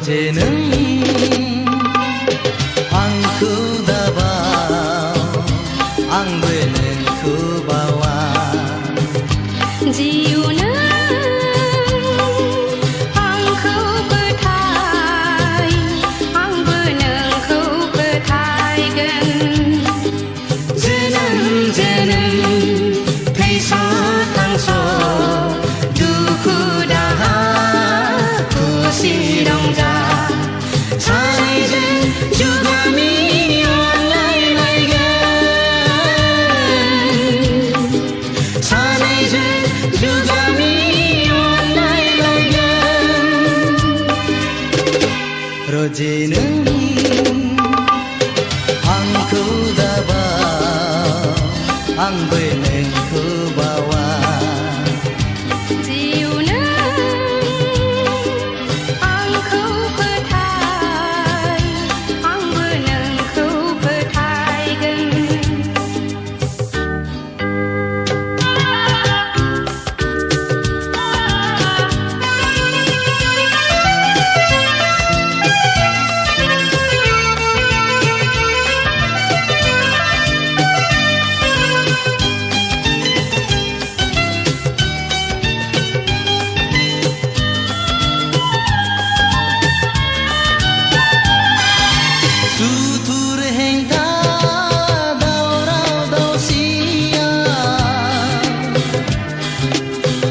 रोजे는 angku dabau ang benengku bawa jiuna angku petai ang benengku petai gan jeneng pisau tangso duku daha ku sirongja saling juga minyon lai saling juga minyon lai roje는 angku dabau ang benengku bawa jiuna angku petai ang benengku petai gan tutur hengka daurau dau sia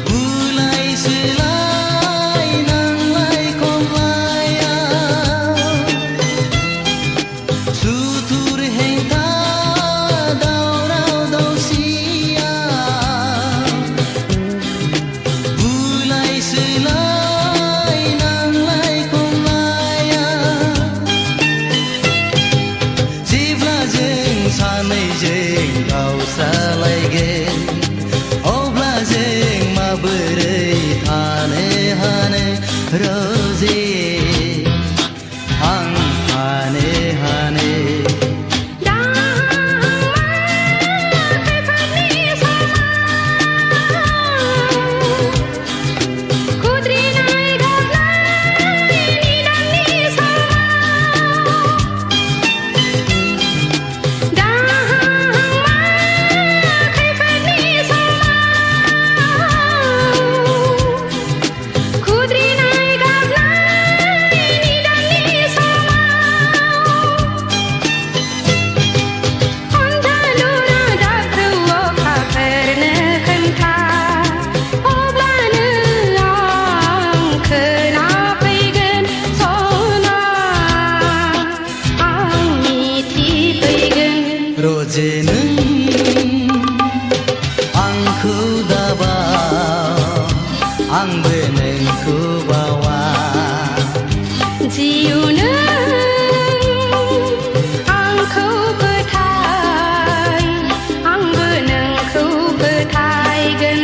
bulai selai nang lai kong laya tutur hengka daurau dau sia bulai selai nang lai kong laya जेब्लाजों सानैजों गावस्रालायगोन अब्लाजों माबोरै थानो हानो रोजे आं हानो हानो roje는 angku dabau ang benengku bawa jiuna angku petai ang benengku petai gan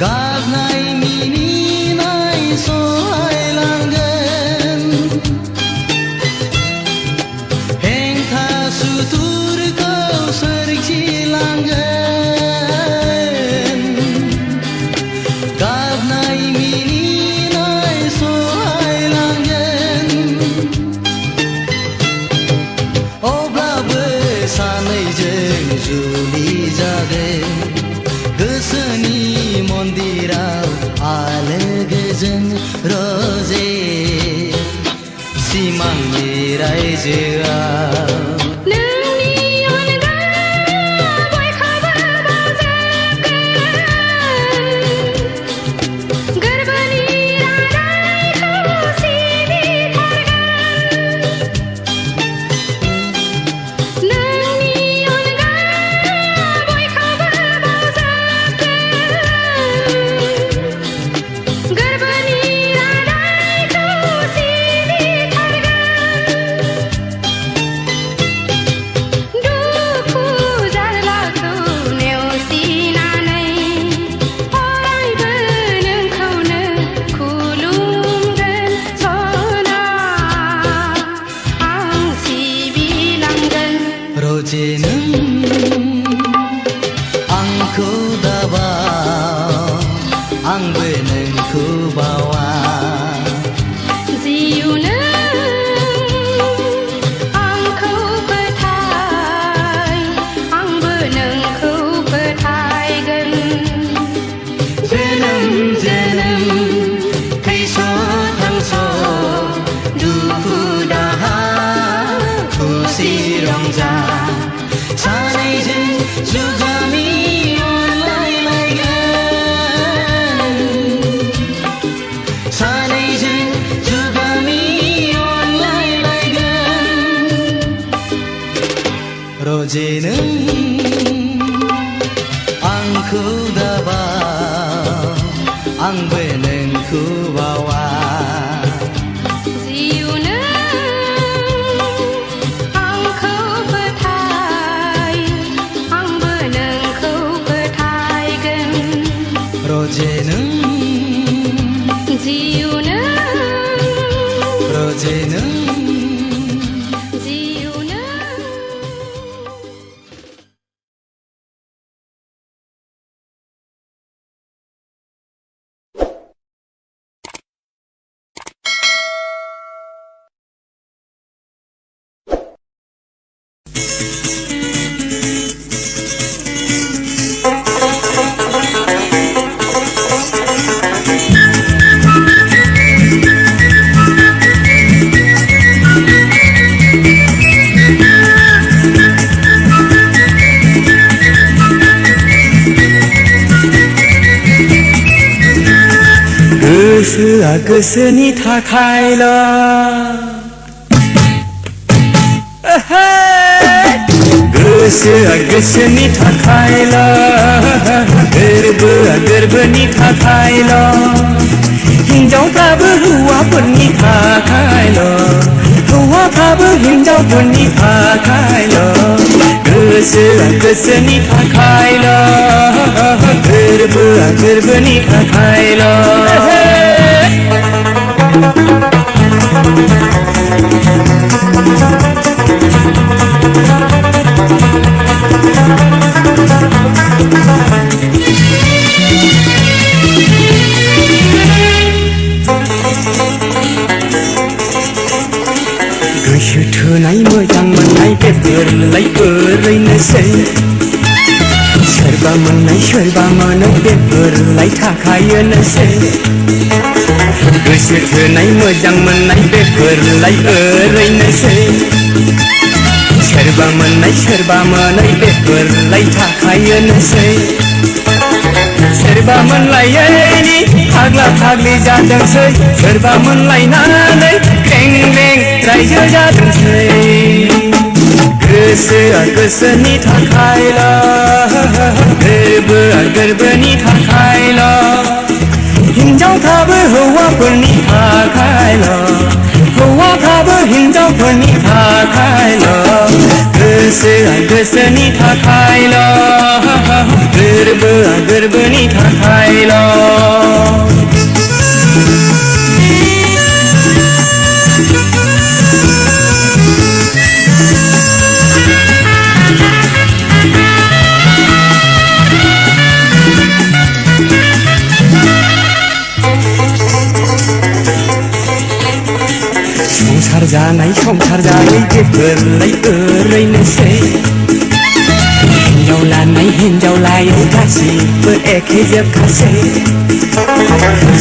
Gagnai mini nai soai langgan Hengka sutur kau serci langgan Gagnai mini nai soai langgan Obla besanai jeng juli jagen Keseni mondirau alegezeng roze simang mirai jauh Nang जुगामी अनलायलायगोन सानैजों जुगामी अनलायलायगोन रजे नों आंखौ दाबा आंबो नोंखौ बावा जिउ नों आंखौ फोथाय आंबो नोंखौ फोथायगोन रजे नों जिउ नों रजे नों जिउ नों गोसोआ गोसोनि थाखायल' गोसोआ गोसोनि थाखायल' गोरबोआ गोरबोनि थाखायल' हिनजावफ्राबो हौवाफोरनि थाखायल' हौवाफ्राबो हिनजावफोरनि थाखायल' गोसोआ गोसोनि थाखायल' गोरबोआ गोरबोनि थाखायल' गोसो थोनाय मोजां मोननाय बेफोरलाय ओरैनोसै सोरबा मोननाय सोरबा मोनो बेफोरलाय थाखायोनोसै गोसो थोनाय मोजां मोननाय बेफोरलाय ओरैनोसै सोरबा मोननाय सोरबा मोनै बेफोरलाय थाखायोनोसै सोरबा मोनलायैनि फाग्ला फाग्लि जादोंसै सोरबा मोनलायनानै ग्रें ग्रें रायजो जादोंसै गोसोआ गोसोनि थाखायल' गोरबोआ गोरबोनि थाखायल' हिनजावफ्राबो हौवाफोरनि थाखायल' हौवाफ्राबो हिनजावफोरनि थाखायल' गोसोआ गोसोनि थाखायल' गोरबोआ गोरबोनि थाखायल' संसार जानाय संसार जायै बेफोरलाय ओरैनोसै हिनजाव लानाय हिनजाव लायै गासिबो एखे जोबखासै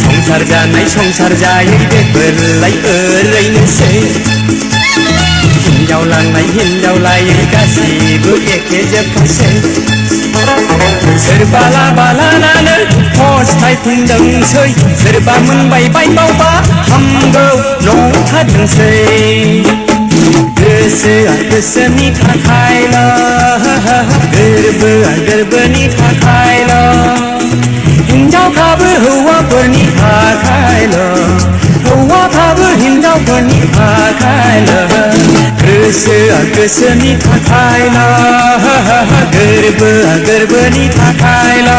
संसार जानाय संसार जायै बेफोरलाय ओरैनोसै हिनजाव लानाय हिनजाव लायै गासिबो एखे जोबखासै सोरबा लाबा लानानै फस्थायफिनदोंसै सोरबा मोनबाय बायबावबा हामगौ नंथारदोंसै गोसोआ गोसोनि थाखायल' गोरबोआ गोरबोनि थाखायल' हिनजावफ्राबो हौवाफोरनि थाखायल' हौवाफ्राबो हिनजावफोरनि थाखायल' गोसोआ गोसोनि थाखायल' गोरबोआ गोरबोनि थाखायल'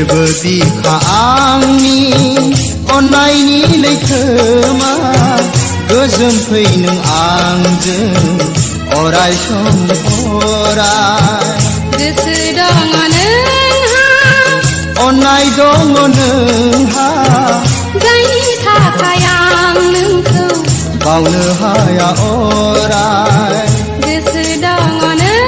गोरबो बिखा आंनि अननायनि लैथोमा गोजोन फै नों आंजों अराय सम अराय गोसो दङ नोंहा अननाय दङ नोंहा जायनि थाखाय आं नोंखौ बावनो हाया अराय गोसो दङ नोंहा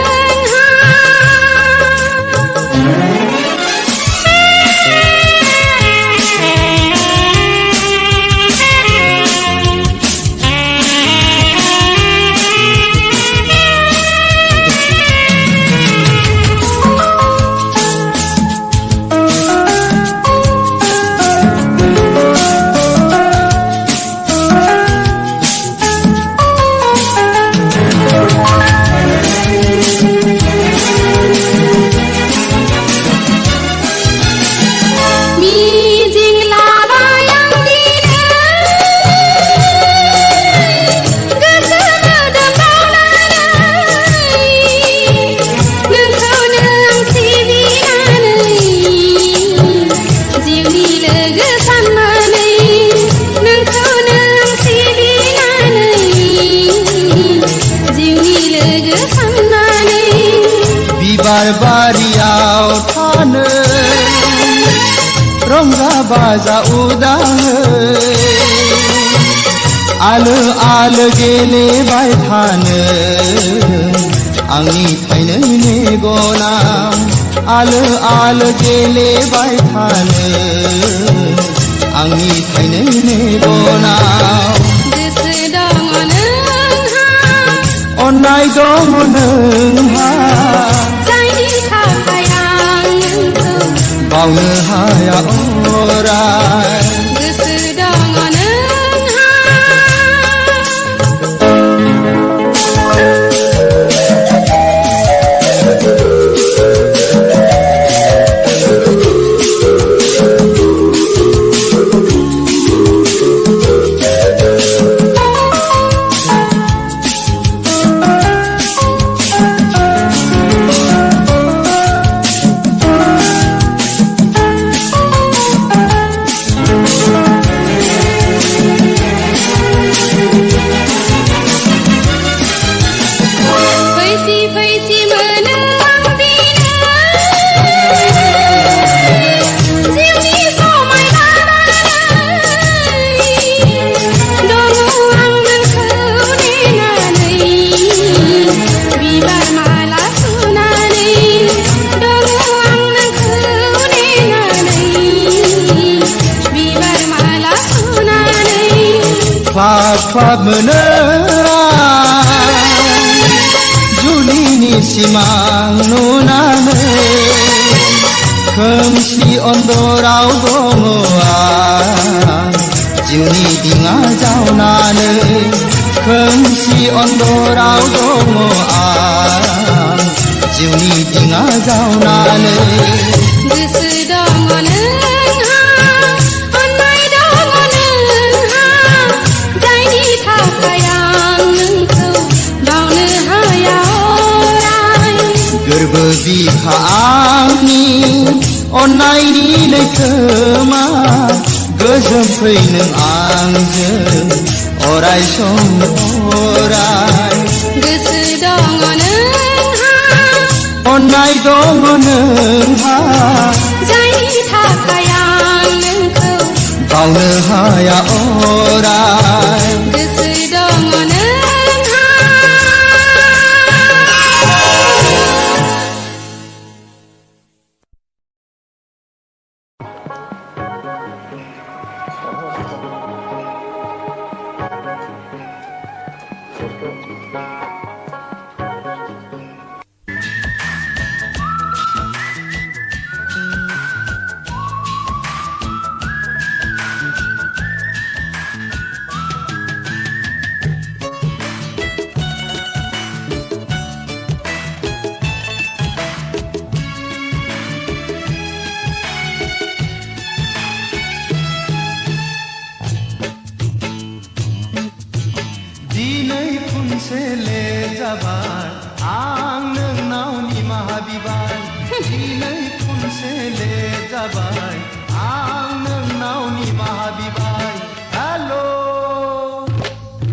बारियाव थानो रंजा बाजा उदाङै आलो आलो गेलेबाय थानो आंनि थायनै मेगनाव आलो आलो गेलेबाय थानो आंनि थायनै मेगनाव गोसो दङ नोंहा अननाय दङ नोंहा बावनो हाया अराय गोसो दङ नोंहा ख्लाब मोनो जुलिनि सिमां नुनानै खोमसि अन्दराव दङ आं जिउनि दिङा जावनानै खोमसि अन्दराव दङ आं जिउनि दिङा जावनानै गोसो दङ नोंहा अननाय दङ नोंहा जायनि थाखाय आं नोंखौ बावनो हाया अराय गोरबो बिखा आंनि अननायनि लैथोमा गोजोन फै नों आंजों अराय सम अराय गोसो दङ नोंहा अननाय दङ नोंहा जायनि थाखाय आं नोंखौ बावनो हाया अराय गोसो दङ नोंहा खनसेले जाबाय आं नोंनाव निमाहा बिबाय दिनै खनसेले जाबाय जाबाय आं नोंनाव निमाहा बिबाय हेल'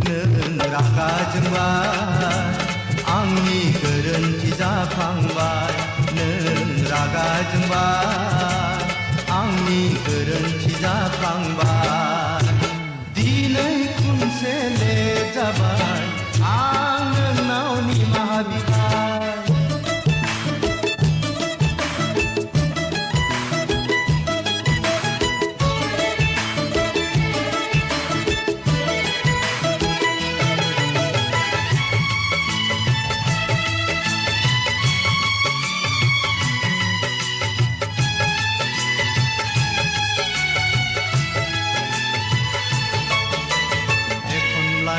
नों रागा जोंबाय आंनि गोरोन्थि जाफ्लांबाय नों रागा जोंबाय आंनि गोरोन्थि जाफ्लांबाय दिनै खनसे लेट जाबाय आं नोंनाव निमाहा बिबाय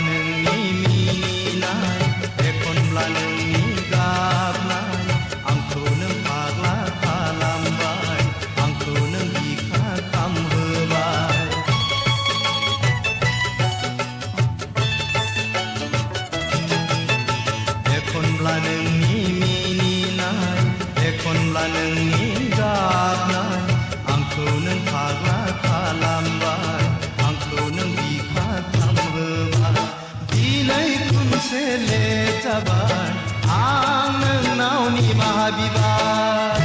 नोंनि मिनिनाय एखनब्ला नोंनि गाबनाय आंखौ नों फाग्ला खालामबाय आंखौ नों बिखा खामहोबाय एखनब्ला नोंनि मिनिनाय एखनब्ला नोंनि गाबनाय आंखौ नों फाग्ला खालामबाय आंखौ नों बिखा खामहोबाय दिनै खनसे लेट जाबाय आं नोंनाव निमाहा बिबाय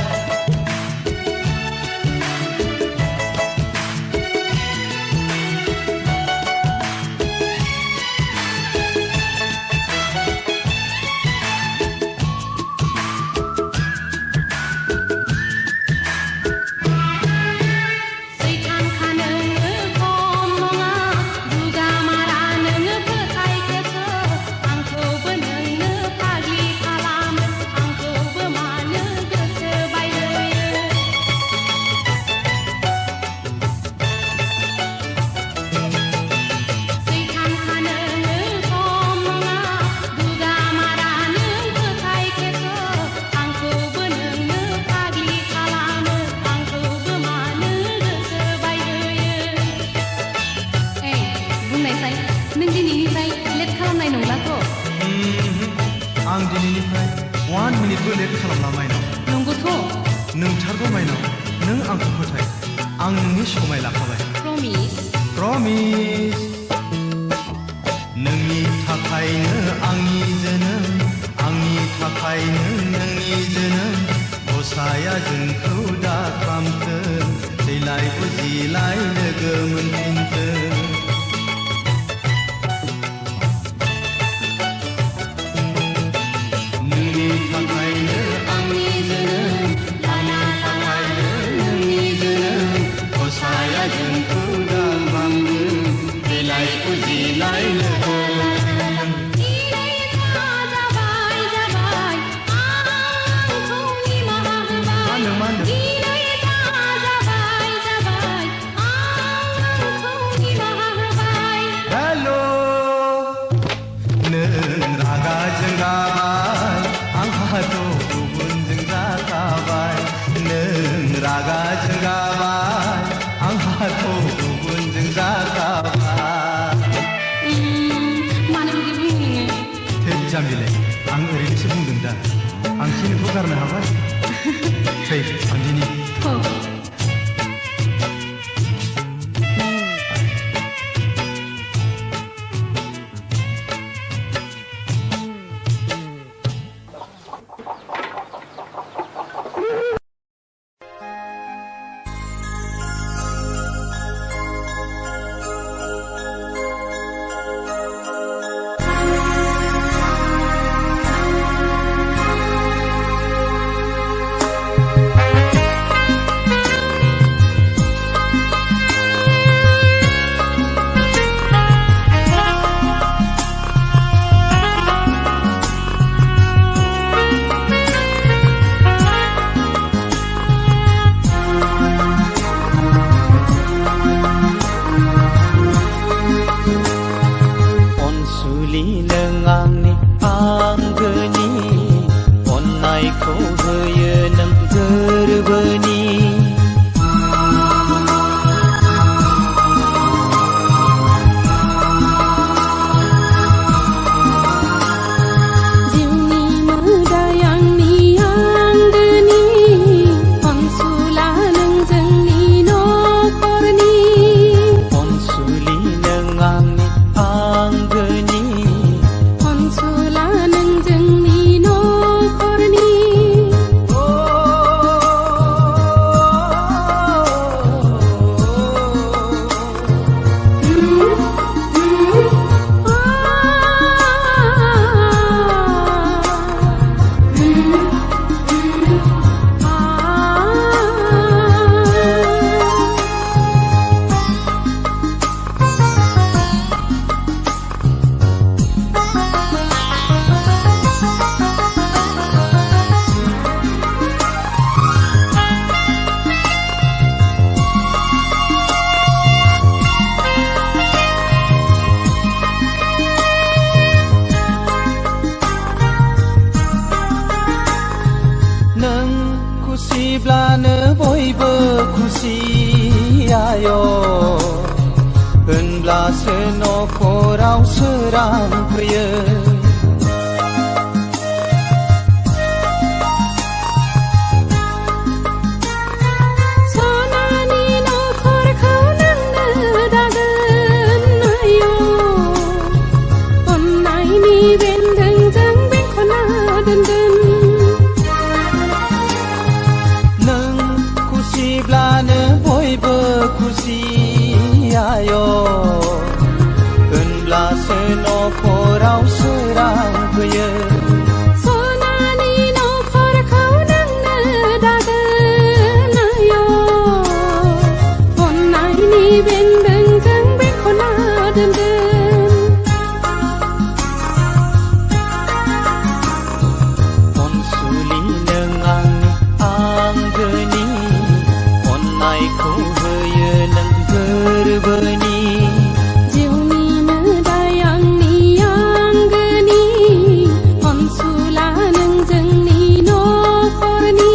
नों दिनैनिफ्राय लेट खालामनाय नंलाथ' आं दिनैनिफ्राय 1 मिनिटबो लेट खालामला माइनाव नंगौथ' नोंथारगौ माइनाव नों आंखौ फोथाय आं नोंनि समाय लाखाबाय प्रमिस प्रमिस नोंनि थाखायनो आंनि जोनोम आंनि थाखायनो नोंनि जोनोम गसाया जोंखौ दा खालामथों थैलाय बुजिलाय लोगो मोनफिनथों नोंनि थाखायनो आंनि जोनोम आंनि थाखायनो नोंनि जोनोम गसाया जोंखौ दा खालामथों थैलाय बुजिलाय लोगो आंहाथ' गुबुनजों जाखाबाय नों रागा जोंगाबाय आंहाथ' गुबुनजों जाखाबाय मानो बिदि बुङो नोङो थै जाम्बिलाय आं ओरैनोसो बुंदों दा आं खिनिखौ गारनो हाबाय थै सान्दिनि होनब्लासो न'खराव सोरां फैयो खुसिब्लानो बयबो खुसि आय' होनब्लासो न'खराव सोरां फैयो सनानि न'खरखौ नोंनो दागोन आय' अननायनि बेन्दोंजों बेंखना दोनगोन अनसुलि नों आंनि आंगोनि अननायखौ होयो नों गोरबोनि जिउनि मोदाय आंनि आंगोनि अनसुला नों जोंनि न'खरनि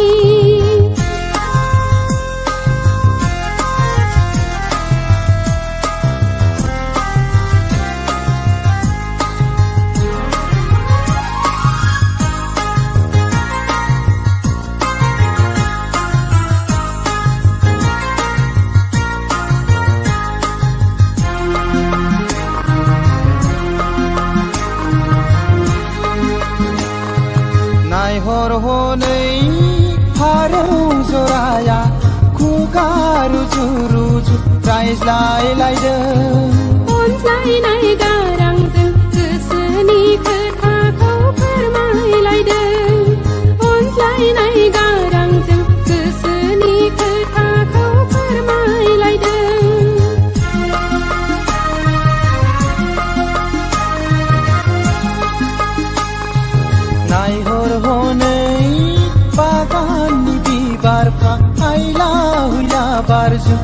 नायहर हनै फारौ जराया खुगा रुजु रुजु रायज्लायलायदों अनज्लायनाय गारांजों गोसोनि खोथाखौ फोरमायलायदों अनज्लायनाय गारांजों गोसोनि खोथाखौ फोरमायलायदों नायहर हनै बागाननि बिबारफ्रा हायला हुइला बारजों